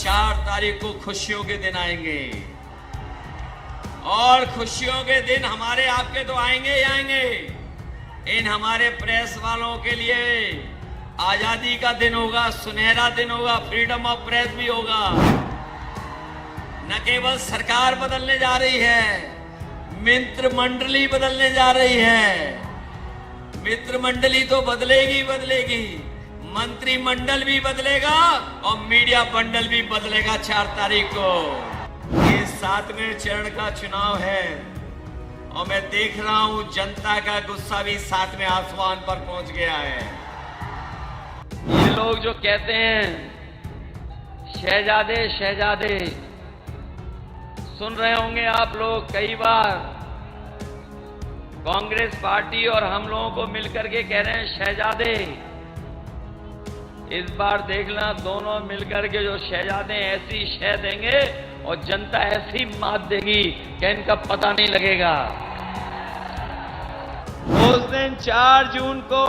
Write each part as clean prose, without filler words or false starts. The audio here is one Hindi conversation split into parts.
4 तारीख को खुशियों के दिन आएंगे और खुशियों के दिन हमारे आपके तो आएंगे ही आएंगे। इन हमारे प्रेस वालों के लिए आजादी का दिन होगा, सुनहरा दिन होगा, फ्रीडम ऑफ प्रेस भी होगा। न केवल सरकार बदलने जा रही है, मित्र मंडली बदलने जा रही है। मित्र मंडली तो बदलेगी बदलेगी, मंत्रिमंडल भी बदलेगा और मीडिया बंडल भी बदलेगा 4 तारीख को। ये 7वें चरण का चुनाव है और मैं देख रहा हूं जनता का गुस्सा भी 7वें आसमान पर पहुंच गया है। ये लोग जो कहते हैं शहजादे शहजादे, सुन रहे होंगे आप लोग कई बार कांग्रेस पार्टी और हम लोगों को मिलकर के कह रहे हैं शहजादे। इस बार देखना दोनों मिलकर के जो शहजादे ऐसी शह देंगे और जनता ऐसी मात देगी कि इनका पता नहीं लगेगा। उस दिन 4 जून को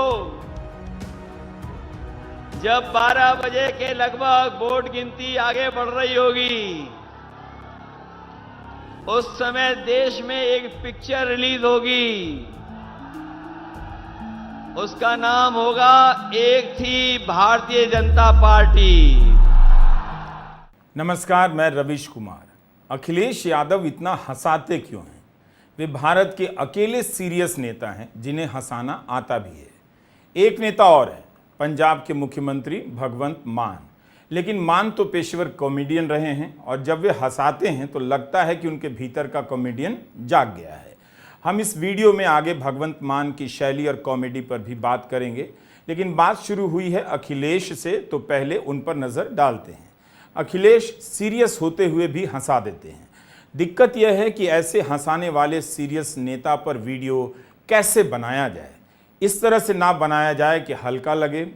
जब 12 बजे के लगभग वोट गिनती आगे बढ़ रही होगी, उस समय देश में एक पिक्चर रिलीज होगी। उसका नाम होगा एक थी भारतीय जनता पार्टी। नमस्कार, मैं रविश कुमार। अखिलेश यादव इतना हंसाते क्यों हैं? वे भारत के अकेले सीरियस नेता हैं जिन्हें हंसाना आता भी है। एक नेता और है, पंजाब के मुख्यमंत्री भगवंत मान। लेकिन मान तो पेशेवर कॉमेडियन रहे हैं और जब वे हंसाते हैं तो लगता है कि उनके भीतर का कॉमेडियन जाग गया है। हम इस वीडियो में आगे भगवंत मान की शैली और कॉमेडी पर भी बात करेंगे, लेकिन बात शुरू हुई है अखिलेश से तो पहले उन पर नज़र डालते हैं। अखिलेश सीरियस होते हुए भी हंसा देते हैं। दिक्कत यह है कि ऐसे हंसाने वाले सीरियस नेता पर वीडियो कैसे बनाया जाए। इस तरह से ना बनाया जाए कि हल्का लगे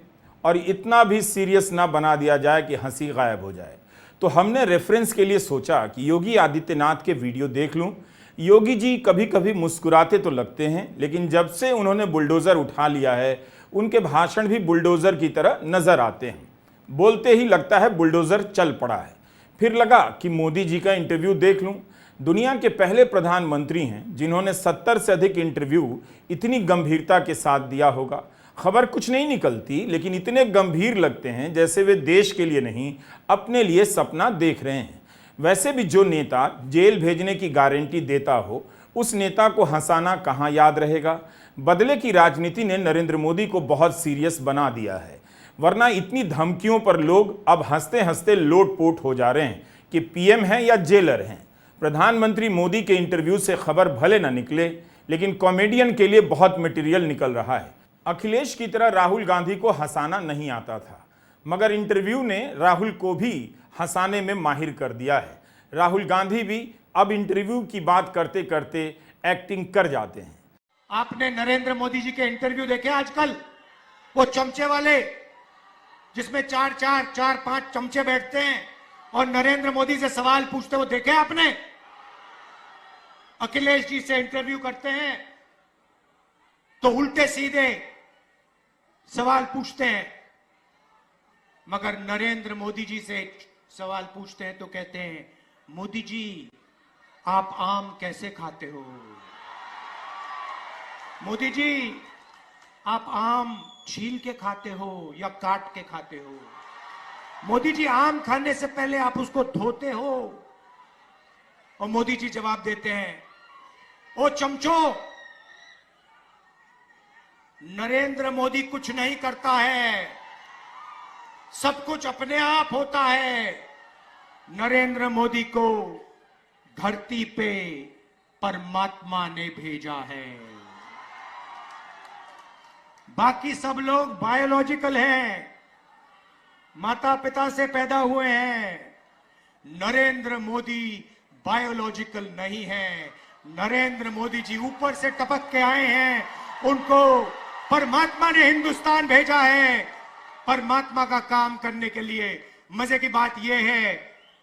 और इतना भी सीरियस ना बना दिया जाए कि हंसी गायब हो जाए। तो हमने रेफरेंस के लिए सोचा कि योगी आदित्यनाथ के वीडियो देख लूं। योगी जी कभी कभी मुस्कुराते तो लगते हैं, लेकिन जब से उन्होंने बुलडोज़र उठा लिया है उनके भाषण भी बुलडोज़र की तरह नज़र आते हैं। बोलते ही लगता है बुलडोज़र चल पड़ा है। फिर लगा कि मोदी जी का इंटरव्यू देख लूं। दुनिया के पहले प्रधानमंत्री हैं जिन्होंने 70 से अधिक इंटरव्यू इतनी गंभीरता के साथ दिया होगा। खबर कुछ नहीं निकलती, लेकिन इतने गंभीर लगते हैं जैसे वे देश के लिए नहीं अपने लिए सपना देख रहे हैं। वैसे भी जो नेता जेल भेजने की गारंटी देता हो, उस नेता को हंसाना कहाँ याद रहेगा। बदले की राजनीति ने नरेंद्र मोदी को बहुत सीरियस बना दिया है, वरना इतनी धमकियों पर लोग अब हंसते हंसते लोटपोट हो जा रहे हैं कि पीएम हैं या जेलर हैं। प्रधानमंत्री मोदी के इंटरव्यू से खबर भले न निकले, लेकिन कॉमेडियन के लिए बहुत मटेरियल निकल रहा है। अखिलेश की तरह राहुल गांधी को हंसाना नहीं आता था, मगर इंटरव्यू ने राहुल को भी हंसाने में माहिर कर दिया है। राहुल गांधी भी अब इंटरव्यू की बात करते करते एक्टिंग कर जाते हैं। आपने नरेंद्र मोदी जी के इंटरव्यू देखे आजकल? वो चमचे वाले जिसमें 4-5 चमचे बैठते हैं और नरेंद्र मोदी से सवाल पूछते, वो देखे आपने? अखिलेश जी से इंटरव्यू करते हैं तो उल्टे सीधे सवाल पूछते हैं, मगर नरेंद्र मोदी जी से सवाल पूछते हैं तो कहते हैं, मोदी जी आप आम कैसे खाते हो? मोदी जी आप आम छील के खाते हो या काट के खाते हो? मोदी जी आम खाने से पहले आप उसको धोते हो? और मोदी जी जवाब देते हैं, ओ चमचो, नरेंद्र मोदी कुछ नहीं करता है, सब कुछ अपने आप होता है। नरेंद्र मोदी को धरती पे परमात्मा ने भेजा है, बाकी सब लोग बायोलॉजिकल हैं, माता पिता से पैदा हुए हैं। नरेंद्र मोदी बायोलॉजिकल नहीं है। नरेंद्र मोदी जी ऊपर से टपक के आए हैं, उनको परमात्मा ने हिंदुस्तान भेजा है परमात्मा का काम करने के लिए। मजे की बात यह है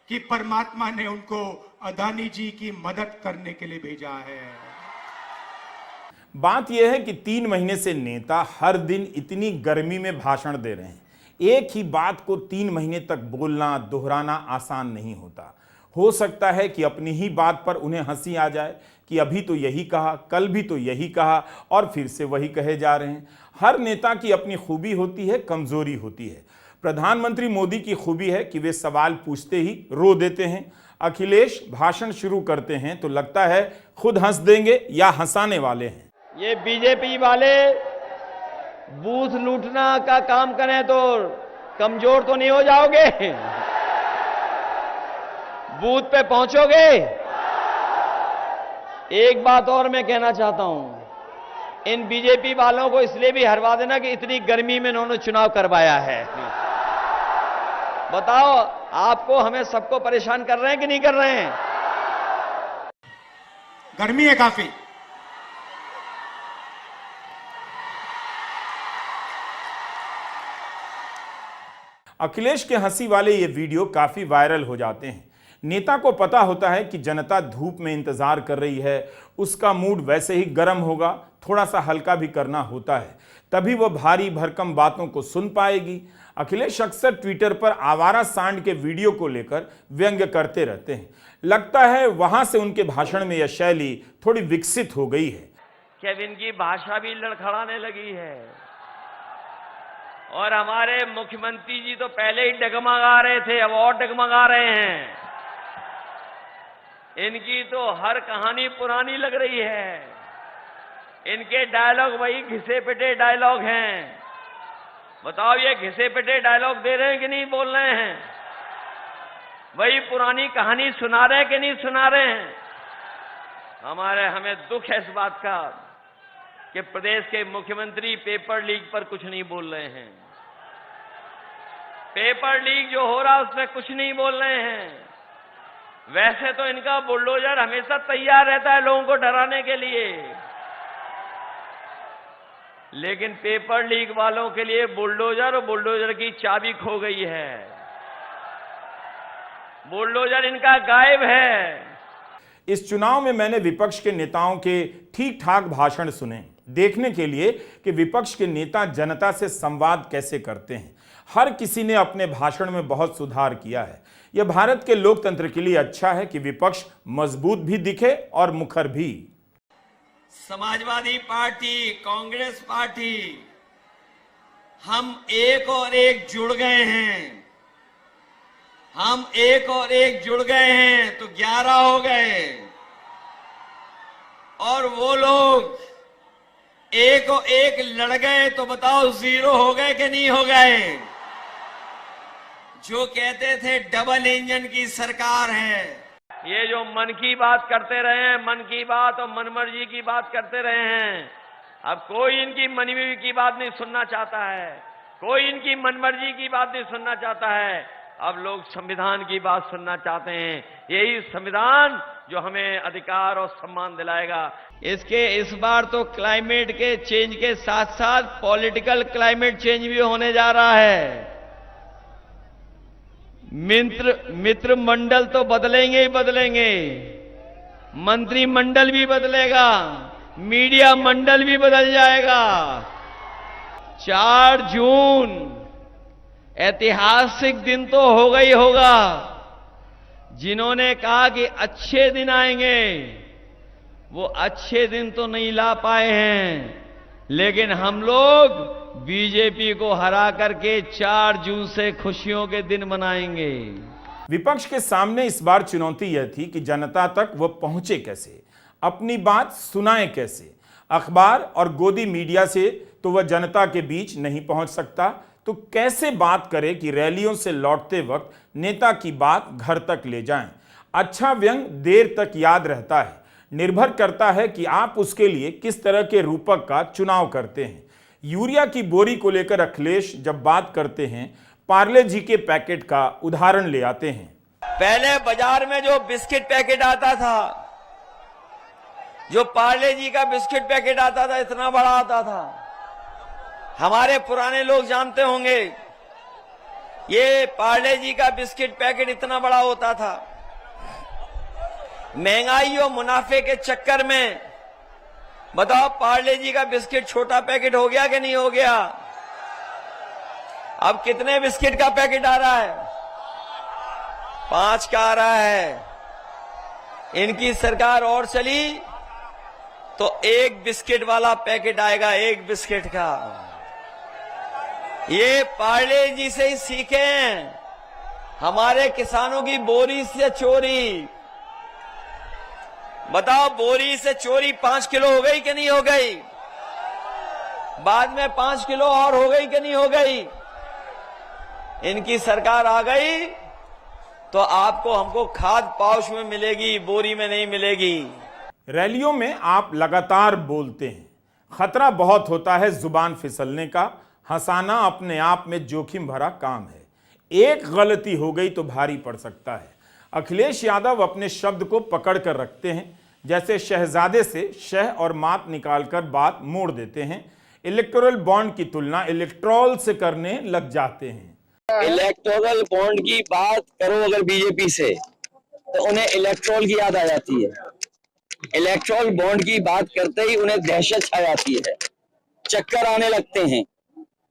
कि परमात्मा ने उनको अदानी जी की मदद करने के लिए भेजा है। बात यह है कि 3 महीने से नेता हर दिन इतनी गर्मी में भाषण दे रहे हैं, एक ही बात को 3 महीने तक बोलना दोहराना आसान नहीं होता। हो सकता है कि अपनी ही बात पर उन्हें हंसी आ जाए कि अभी तो यही कहा, कल भी तो यही कहा और फिर से वही कहे जा रहे हैं। हर नेता की अपनी खूबी होती है, कमजोरी होती है। प्रधानमंत्री मोदी की खूबी है कि वे सवाल पूछते ही रो देते हैं। अखिलेश भाषण शुरू करते हैं तो लगता है खुद हंस देंगे या हंसाने वाले हैं। ये बीजेपी वाले बूथ लूटना का काम करें तो कमजोर तो नहीं हो जाओगे? बूथ पे पहुंचोगे? एक बात और मैं कहना चाहता हूं, इन बीजेपी वालों को इसलिए भी हरवा देना कि इतनी गर्मी में इन्होंने चुनाव करवाया है। बताओ, आपको हमें सबको परेशान कर रहे हैं कि नहीं कर रहे हैं? गर्मी है काफी। अखिलेश के हंसी वाले ये वीडियो काफी वायरल हो जाते हैं। नेता को पता होता है कि जनता धूप में इंतजार कर रही है, उसका मूड वैसे ही गर्म होगा, थोड़ा सा हल्का भी करना होता है, तभी वह भारी भरकम बातों को सुन पाएगी। अखिलेश अक्सर ट्विटर पर आवारा सांड के वीडियो को लेकर व्यंग्य करते रहते हैं। लगता है वहां से उनके भाषण में यह शैली थोड़ी विकसित हो गई है। कि इनकी भाषा भी लड़खड़ाने लगी है और हमारे मुख्यमंत्री जी तो पहले ही डगमगा रहे थे, अब और डगमगा रहे हैं। इनकी तो हर कहानी पुरानी लग रही है। इनके डायलॉग वही घिसे पिटे डायलॉग हैं। बताओ, ये घिसे पिटे डायलॉग दे रहे हैं कि नहीं बोल रहे हैं? वही पुरानी कहानी सुना रहे हैं कि नहीं सुना रहे हैं? हमें दुख है इस बात का कि प्रदेश के मुख्यमंत्री पेपर लीक पर कुछ नहीं बोल रहे हैं। पेपर लीक जो हो रहा है उसमें कुछ नहीं बोल रहे हैं। वैसे तो इनका बुलडोजर हमेशा तैयार रहता है लोगों को डराने के लिए, लेकिन पेपर लीक वालों के लिए बुलडोजर और बुलडोजर की चाबी खो गई है। बुलडोजर इनका गायब है। इस चुनाव में मैंने विपक्ष के नेताओं के ठीक ठाक भाषण सुने, देखने के लिए कि विपक्ष के नेता जनता से संवाद कैसे करते हैं। हर किसी ने अपने भाषण में बहुत सुधार किया है। यह भारत के लोकतंत्र के लिए अच्छा है कि विपक्ष मजबूत भी दिखे और मुखर भी। समाजवादी पार्टी, कांग्रेस पार्टी, हम एक और एक जुड़ गए हैं। हम एक और एक जुड़ गए हैं तो 11 हो गए, और वो लोग एक और एक लड़ गए तो बताओ 0 हो गए कि नहीं हो गए? जो कहते थे डबल इंजन की सरकार है, ये जो मन की बात करते रहे हैं, मन की बात और मनमर्जी की बात करते रहे हैं, अब कोई इनकी मनमर्जी की बात नहीं सुनना चाहता है, कोई इनकी मनमर्जी की बात नहीं सुनना चाहता है। अब लोग संविधान की बात सुनना चाहते हैं। यही संविधान जो हमें अधिकार और सम्मान दिलाएगा। इस बार तो क्लाइमेट के चेंज के साथ साथ पॉलिटिकल क्लाइमेट चेंज भी होने जा रहा है। मित्र मंडल तो बदलेंगे ही बदलेंगे, मंत्रिमंडल भी बदलेगा, मीडिया मंडल भी बदल जाएगा। 4 जून ऐतिहासिक दिन तो होगा ही होगा। जिन्होंने कहा कि अच्छे दिन आएंगे, वो अच्छे दिन तो नहीं ला पाए हैं, लेकिन हम लोग बीजेपी को हरा करके 4 जून से खुशियों के दिन मनाएंगे। विपक्ष के सामने इस बार चुनौती यह थी कि जनता तक वह पहुंचे कैसे, अपनी बात सुनाए कैसे। अखबार और गोदी मीडिया से तो वह जनता के बीच नहीं पहुंच सकता, तो कैसे बात करे कि रैलियों से लौटते वक्त नेता की बात घर तक ले जाएं। अच्छा व्यंग देर तक याद रहता है, निर्भर करता है कि आप उसके लिए किस तरह के रूपक का चुनाव करते हैं। यूरिया की बोरी को लेकर अखिलेश जब बात करते हैं, पार्ले जी के पैकेट का उदाहरण ले आते हैं। पहले बाजार में जो बिस्किट पैकेट आता था, जो पार्ले जी का बिस्किट पैकेट आता था, इतना बड़ा आता था। हमारे पुराने लोग जानते होंगे, ये पार्ले जी का बिस्किट पैकेट इतना बड़ा होता था। महंगाई और मुनाफे के चक्कर में बताओ पार्ले जी का बिस्किट छोटा पैकेट हो गया कि नहीं हो गया? अब कितने बिस्किट का पैकेट आ रहा है? 5 का आ रहा है। इनकी सरकार और चली तो 1 बिस्किट वाला पैकेट आएगा, 1 बिस्किट का। ये पार्ले जी से ही सीखें। हमारे किसानों की बोरी से चोरी, बताओ बोरी से चोरी 5 किलो हो गई कि नहीं हो गई? बाद में 5 किलो और हो गई कि नहीं हो गई? इनकी सरकार आ गई तो आपको हमको खाद पाउच में मिलेगी, बोरी में नहीं मिलेगी। रैलियों में आप लगातार बोलते हैं, खतरा बहुत होता है जुबान फिसलने का। हंसाना अपने आप में जोखिम भरा काम है, एक गलती हो गई तो भारी पड़ सकता है। अखिलेश यादव अपने शब्द को पकड़ कर रखते हैं, जैसे शहजादे से शह और मात निकालकर बात मोड़ देते हैं। इलेक्टोरल बॉन्ड की तुलना इलेक्ट्रॉल से करने लग जाते हैं। इलेक्टोरल बॉन्ड की बात करो अगर बीजेपी से तो उन्हें इलेक्ट्रॉल की याद आ जाती है। इलेक्ट्रोल बॉन्ड की बात करते ही उन्हें दहशत छा जाती है, चक्कर आने लगते हैं,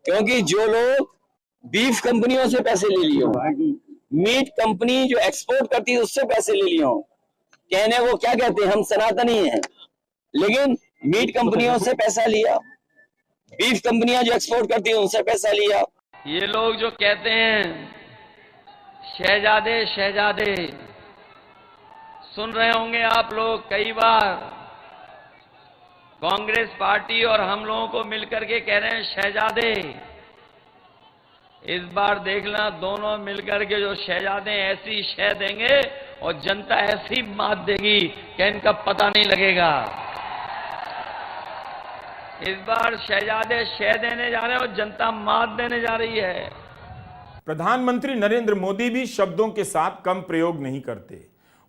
क्योंकि जो लोग बीफ कंपनियों से पैसे ले लिए हो, मीट कंपनी जो एक्सपोर्ट करती है उससे पैसे ले लिए हो, कहने वो क्या कहते हैं, हम सनातनी हैं, लेकिन मीट कंपनियों से पैसा लिया, बीफ कंपनियां जो एक्सपोर्ट करती है उनसे पैसा लिया। ये लोग जो कहते हैं शहजादे शहजादे, सुन रहे होंगे आप लोग कई बार कांग्रेस पार्टी और हम लोगों को मिलकर के कह रहे हैं शहजादे। इस बार देखना दोनों मिलकर के जो शहजादे ऐसी शह देंगे और जनता ऐसी मात देगी कि इनका पता नहीं लगेगा। इस बार शहजादे शह देने जा रहे हैं और जनता मात देने जा रही है। प्रधानमंत्री नरेंद्र मोदी भी शब्दों के साथ कम प्रयोग नहीं करते।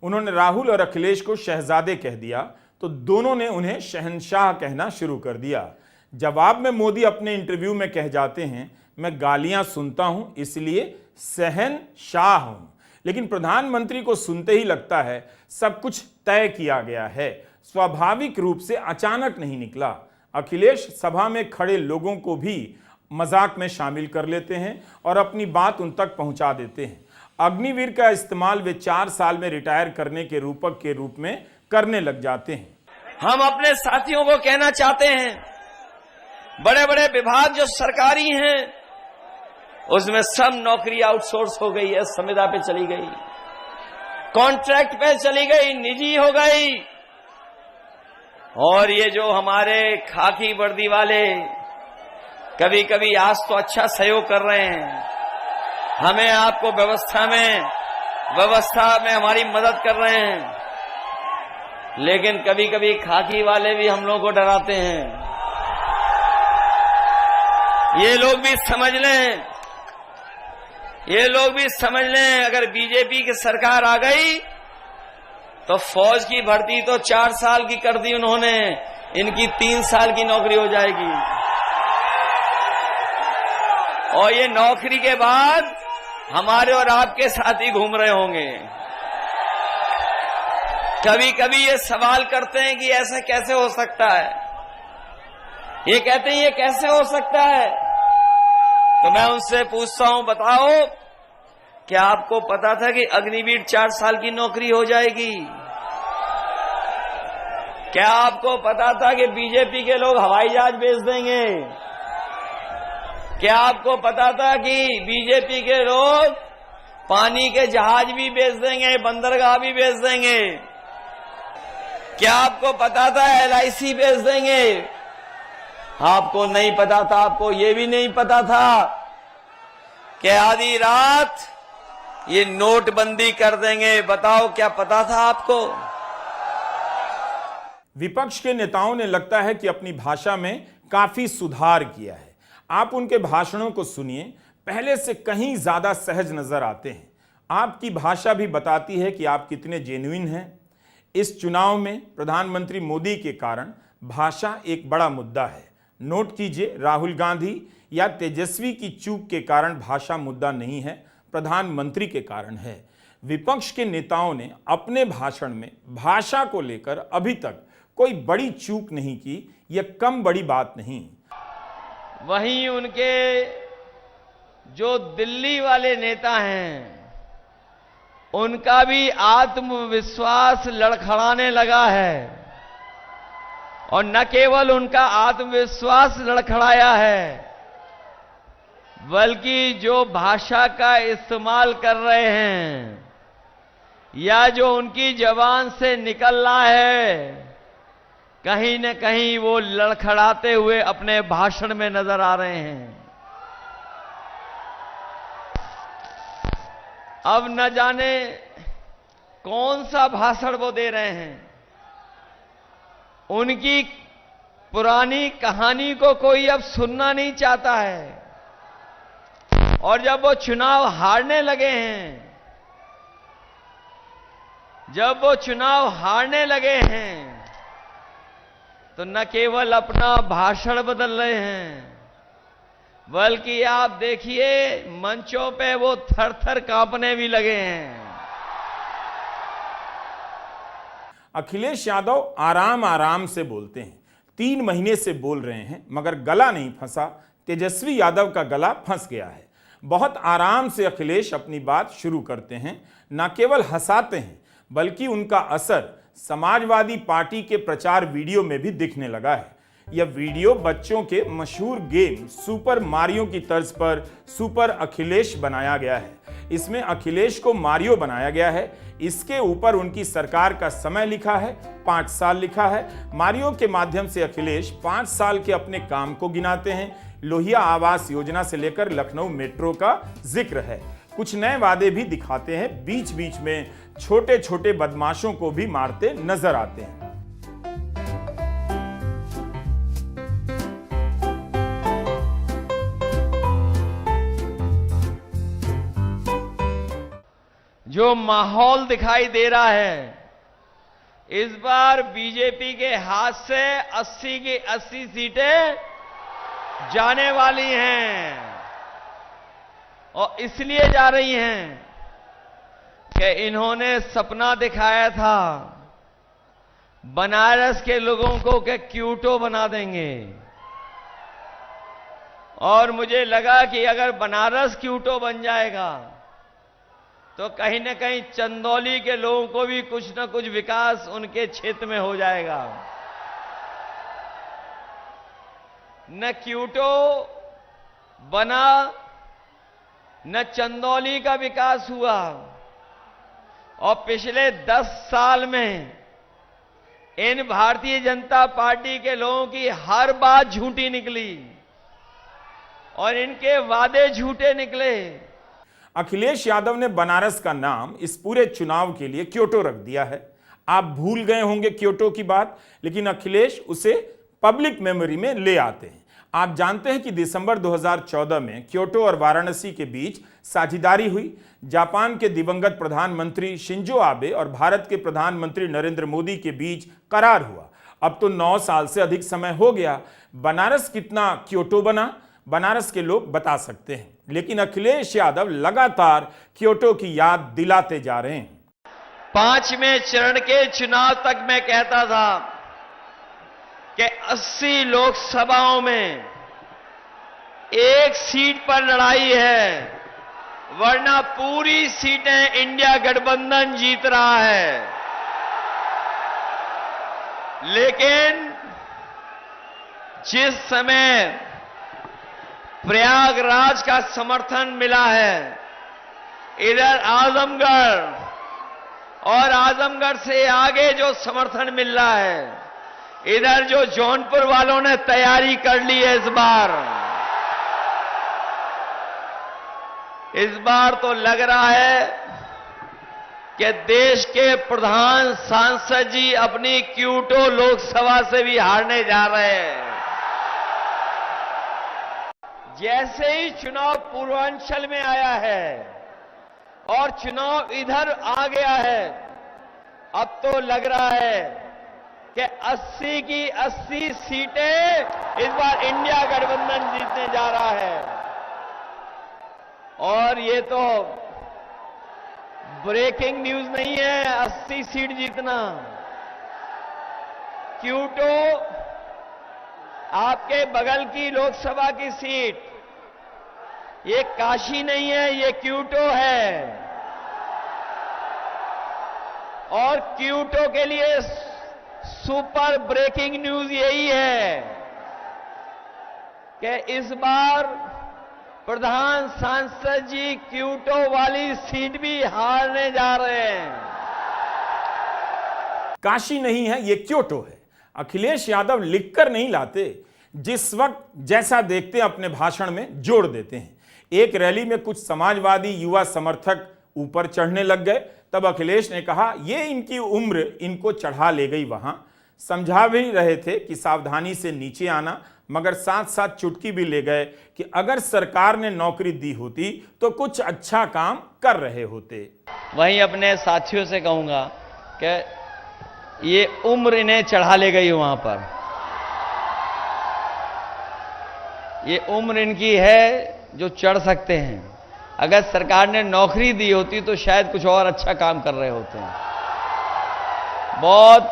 उन्होंने राहुल और अखिलेश को शहजादे कह दिया तो दोनों ने उन्हें शहंशाह कहना शुरू कर दिया। जवाब में मोदी अपने इंटरव्यू में कह जाते हैं, मैं गालियां सुनता हूं इसलिए शहंशाह हूं। लेकिन प्रधानमंत्री को सुनते ही लगता है सब कुछ तय किया गया है, स्वाभाविक रूप से अचानक नहीं निकला। अखिलेश सभा में खड़े लोगों को भी मजाक में शामिल कर लेते हैं और अपनी बात उन तक पहुंचा देते हैं। अग्निवीर का इस्तेमाल वे 4 साल में रिटायर करने के रूपक के रूप में करने लग जाते हैं। हम अपने साथियों को कहना चाहते हैं, बड़े बड़े विभाग जो सरकारी हैं उसमें सब नौकरी आउटसोर्स हो गई है, संविदा पे चली गई, कॉन्ट्रैक्ट पे चली गई, निजी हो गई। और ये जो हमारे खाकी वर्दी वाले कभी कभी आज तो अच्छा सहयोग कर रहे हैं, हमें आपको व्यवस्था में हमारी मदद कर रहे हैं, लेकिन कभी कभी खाकी वाले भी हम लोगों को डराते हैं। ये लोग भी समझ लें, अगर बीजेपी की सरकार आ गई तो फौज की भर्ती तो 4 साल की कर दी उन्होंने, इनकी 3 साल की नौकरी हो जाएगी। और ये नौकरी के बाद हमारे और आपके साथ ही घूम रहे होंगे। कभी कभी ये सवाल करते हैं कि ऐसे कैसे हो सकता है, ये कहते हैं ये कैसे हो सकता है, तो मैं उनसे पूछता हूं, बताओ क्या आपको पता था कि अग्निवीर 4 साल की नौकरी हो जाएगी? क्या आपको पता था कि बीजेपी के लोग हवाई जहाज बेच देंगे? क्या आपको पता था कि बीजेपी के लोग पानी के जहाज भी बेच देंगे, बंदरगाह भी बेच देंगे? क्या आपको पता था LIC बेच देंगे? आपको नहीं पता था, आपको ये भी नहीं पता था कि आधी रात ये नोटबंदी कर देंगे। बताओ क्या पता था आपको? विपक्ष के नेताओं ने लगता है कि अपनी भाषा में काफी सुधार किया है। आप उनके भाषणों को सुनिए, पहले से कहीं ज्यादा सहज नजर आते हैं। आपकी भाषा भी बताती है कि आप कितने जेन्युइन हैं। इस चुनाव में प्रधानमंत्री मोदी के कारण भाषा एक बड़ा मुद्दा है। नोट कीजिए, राहुल गांधी या तेजस्वी की चूक के कारण भाषा मुद्दा नहीं है, प्रधानमंत्री के कारण है। विपक्ष के नेताओं ने अपने भाषण में भाषा को लेकर अभी तक कोई बड़ी चूक नहीं की, यह कम बड़ी बात नहीं। वहीं उनके जो दिल्ली वाले नेता हैं, उनका भी आत्मविश्वास लड़खड़ाने लगा है। और न केवल उनका आत्मविश्वास लड़खड़ाया है, बल्कि जो भाषा का इस्तेमाल कर रहे हैं या जो उनकी जबान से निकल रहा है, कहीं न कहीं वो लड़खड़ाते हुए अपने भाषण में नजर आ रहे हैं। अब न जाने कौन सा भाषण वो दे रहे हैं। उनकी पुरानी कहानी को कोई अब सुनना नहीं चाहता है। और जब वो चुनाव हारने लगे हैं, तो न केवल अपना भाषण बदल रहे हैं, बल्कि आप देखिए मंचों पे वो थर-थर कांपने भी लगे हैं। अखिलेश यादव आराम आराम से बोलते हैं। 3 महीने से बोल रहे हैं, मगर गला नहीं फंसा। तेजस्वी यादव का गला फंस गया है। बहुत आराम से अखिलेश अपनी बात शुरू करते हैं। न केवल हंसाते हैं, बल्कि उनका असर समाजवादी पार्टी के प्रचार वीडियो में भी दिखने लगा है। यह वीडियो बच्चों के मशहूर गेम सुपर मारियो की तर्ज पर सुपर अखिलेश बनाया गया है। इसमें अखिलेश को मारियो बनाया गया है। इसके ऊपर उनकी सरकार का समय लिखा है, 5 साल लिखा है। मारियो के माध्यम से अखिलेश 5 साल के अपने काम को गिनाते हैं। लोहिया आवास योजना से लेकर लखनऊ मेट्रो का जिक्र है। कुछ नए वादे भी दिखाते हैं। बीच बीच में छोटे छोटे बदमाशों को भी मारते नजर आते हैं। जो माहौल दिखाई दे रहा है, इस बार बीजेपी के हाथ से 80 की 80 सीटें जाने वाली हैं। और इसलिए जा रही हैं कि इन्होंने सपना दिखाया था बनारस के लोगों को कि क्यूटो बना देंगे। और मुझे लगा कि अगर बनारस क्यूटो बन जाएगा तो कहीं न कहीं चंदौली के लोगों को भी कुछ न कुछ विकास उनके क्षेत्र में हो जाएगा। न क्यूटो बना, न चंदौली का विकास हुआ। और पिछले 10 साल में इन भारतीय जनता पार्टी के लोगों की हर बात झूठी निकली और इनके वादे झूठे निकले। अखिलेश यादव ने बनारस का नाम इस पूरे चुनाव के लिए क्योटो रख दिया है। आप भूल गए होंगे क्योटो की बात, लेकिन अखिलेश उसे पब्लिक मेमोरी में ले आते हैं। आप जानते हैं कि दिसंबर 2014 में क्योटो और वाराणसी के बीच साझेदारी हुई। जापान के दिवंगत प्रधानमंत्री शिंजो आबे और भारत के प्रधानमंत्री नरेंद्र मोदी के बीच करार हुआ। अब तो 9 साल से अधिक समय हो गया। बनारस कितना क्योटो बना, बनारस के लोग बता सकते हैं। लेकिन अखिलेश यादव लगातार क्योटो की याद दिलाते जा रहे हैं। 5वें चरण के चुनाव तक मैं कहता था कि 80 लोकसभाओं में 1 सीट पर लड़ाई है, वरना पूरी सीटें इंडिया गठबंधन जीत रहा है। लेकिन जिस समय प्रयागराज का समर्थन मिला है, इधर आजमगढ़ और आजमगढ़ से आगे जो समर्थन मिल रहा है, इधर जो जौनपुर वालों ने तैयारी कर ली है इस बार तो लग रहा है कि देश के प्रधान सांसद जी अपनी क्यूटो लोकसभा से भी हारने जा रहे हैं। जैसे ही चुनाव पूर्वांचल में आया है और चुनाव इधर आ गया है, अब तो लग रहा है कि 80 की 80 सीटें इस बार इंडिया गठबंधन जीतने जा रहा है। और ये तो ब्रेकिंग न्यूज नहीं है 80 सीट जीतना। क्यूटो आपके बगल की लोकसभा की सीट ये काशी नहीं है, ये क्यूटो है। और क्यूटो के लिए सुपर ब्रेकिंग न्यूज यही है कि इस बार प्रधान सांसद जी क्यूटो वाली सीट भी हारने जा रहे हैं। काशी नहीं है, ये क्योटो है। अखिलेश यादव लिखकर नहीं लाते, जिस वक्त जैसा देखते हैं अपने भाषण में जोड़ देते हैं। एक रैली में कुछ समाजवादी युवा समर्थक ऊपर चढ़ने लग गए, तब अखिलेश ने कहा ये इनकी उम्र इनको चढ़ा ले गई। वहां समझा भी रहे थे कि सावधानी से नीचे आना, मगर साथ साथ चुटकी भी ले गए कि अगर सरकार ने नौकरी दी होती तो कुछ अच्छा काम कर रहे होते। वहीं अपने साथियों से कहूंगा कि ये उम्र इन्हें चढ़ा ले गई वहां पर। ये उम्र इनकी है जो चढ़ सकते हैं। अगर सरकार ने नौकरी दी होती तो शायद कुछ और अच्छा काम कर रहे होते हैं। बहुत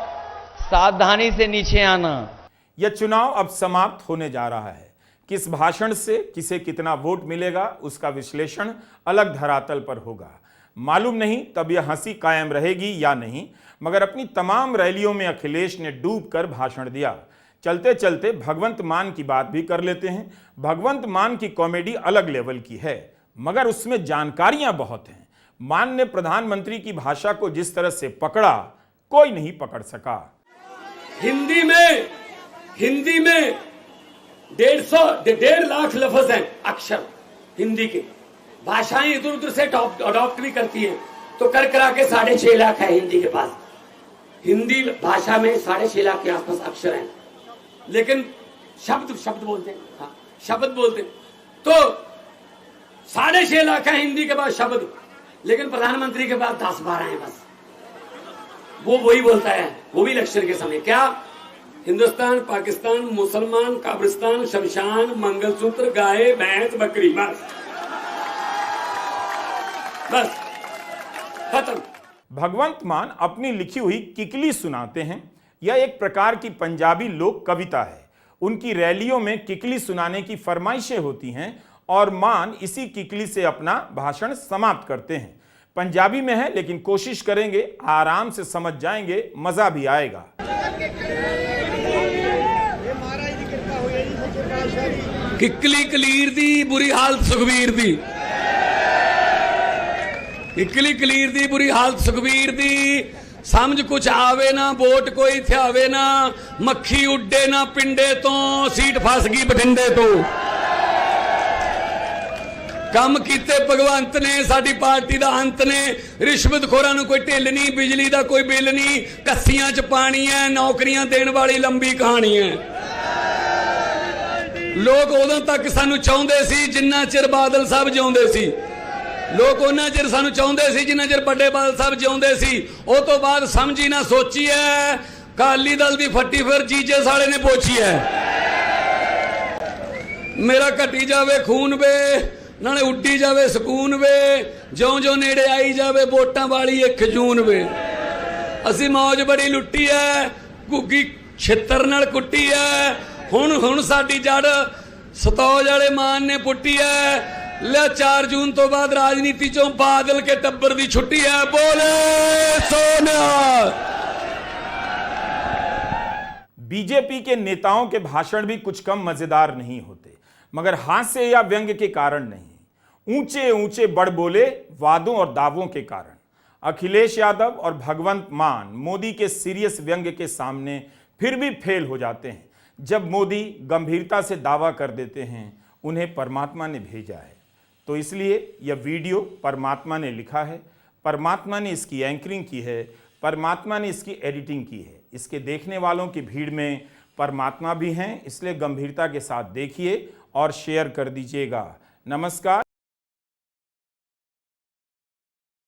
सावधानी से नीचे आना। यह चुनाव अब समाप्त होने जा रहा है। किस भाषण से किसे कितना वोट मिलेगा उसका विश्लेषण अलग धरातल पर होगा। मालूम नहीं तब यह हंसी कायम रहेगी या नहीं, मगर अपनी तमाम रैलियों में अखिलेश ने डूब कर भाषण दिया। चलते चलते भगवंत मान की बात भी कर लेते हैं। भगवंत मान की कॉमेडी अलग लेवल की है, मगर उसमें जानकारियां बहुत हैं। मान ने प्रधानमंत्री की भाषा को जिस तरह से पकड़ा, कोई नहीं पकड़ सका। हिंदी में 1.5 लाख लफ्ज हैं, अक्षर हिंदी के। भाषाएं इधर उधर से अडॉप्ट भी करती हैं, तो कर करा के 6.5 लाख है हिंदी के पास। हिंदी भाषा में 6.5 लाख के आसपास अक्षर हैं, लेकिन शब्द बोलते हैं। हाँ, शब्द बोलते हैं तो 6.5 लाख है हिंदी के पास शब्द, लेकिन प्रधानमंत्री के पास 10-12 हैं बस। वो वही बोलता है, वो भी इलेक्शन के समय। क्या? हिंदुस्तान, पाकिस्तान, मुसलमान, कब्रिस्तान, शमशान, मंगलसूत्र, गाय, भैंस, बकरी, बस खत्म। भगवंत मान अपनी लिखी हुई किकली सुनाते हैं। यह एक प्रकार की पंजाबी लोक कविता है। उनकी रैलियों में किकली सुनाने की फरमाइशें होती हैं और मान इसी किकली से अपना भाषण समाप्त करते हैं। पंजाबी में है, लेकिन कोशिश करेंगे, आराम से समझ जाएंगे, मजा भी आएगा। किकली कलीर दी बुरी हालत सुखबीर दी, किकली कलीर दी बुरी हालत सुखबीर दी। समझ कुछ आवे ना, वोट कोई थ्यावे ना, मक्खी उड्डे ना पिंडे तो, सीट फस गई बठिंडे तो। कम कीते भगवंत ने, साडी पार्टी दा अंत ने। रिश्वतखोरां नूं कोई ढिल नहीं, बिजली दा कोई बिल नहीं, कस्सियां च पानी है, नौकरियां देण वाली लंबी कहानी है। लोग उदों तक सानू चाहुंदे सी जिन्ना चिर बादल साहब जिउंदे सी। लोग उन्ना चिर सानू चाहुंदे सी जिन्ना चिर बड़े बादल साहब जिउंदे सी। उस तो बाद समझी ना सोची है, अकाली दल दी फट्टी फिर जीजे साले ने पोछी है। मेरा घटी जावे खून वे, नाले उड्डी जावे सकून वे, ज्यों ज्यों नेड़े आई जावे वोटां वाली 1 जून वे। असी मौज बड़ी लुट्टी है, घुग्गी छित्तर नाल कुट्टी है। हुण साडी जड़ सतौज वाले मान ने पुट्टी है। लिया 4 जून तो बाद राजनीति चों बादल के टब्बर दी छुट्टी है। बोले सोनिया। बीजेपी के नेताओं के भाषण भी कुछ कम मजेदार नहीं होते, मगर हास्य या व्यंग के कारण नहीं, ऊंचे ऊंचे बड़ बोले वादों और दावों के कारण। अखिलेश यादव और भगवंत मान मोदी के सीरियस व्यंग के सामने फिर भी फेल हो जाते हैं। जब मोदी गंभीरता से दावा कर देते हैं उन्हें परमात्मा ने भेजा है, तो इसलिए यह वीडियो परमात्मा ने लिखा है, परमात्मा ने इसकी एंकरिंग की है, परमात्मा ने इसकी एडिटिंग की है। इसके देखने वालों की भीड़ में परमात्मा भी हैं, इसलिए गंभीरता के साथ देखिए और शेयर कर दीजिएगा। नमस्कार।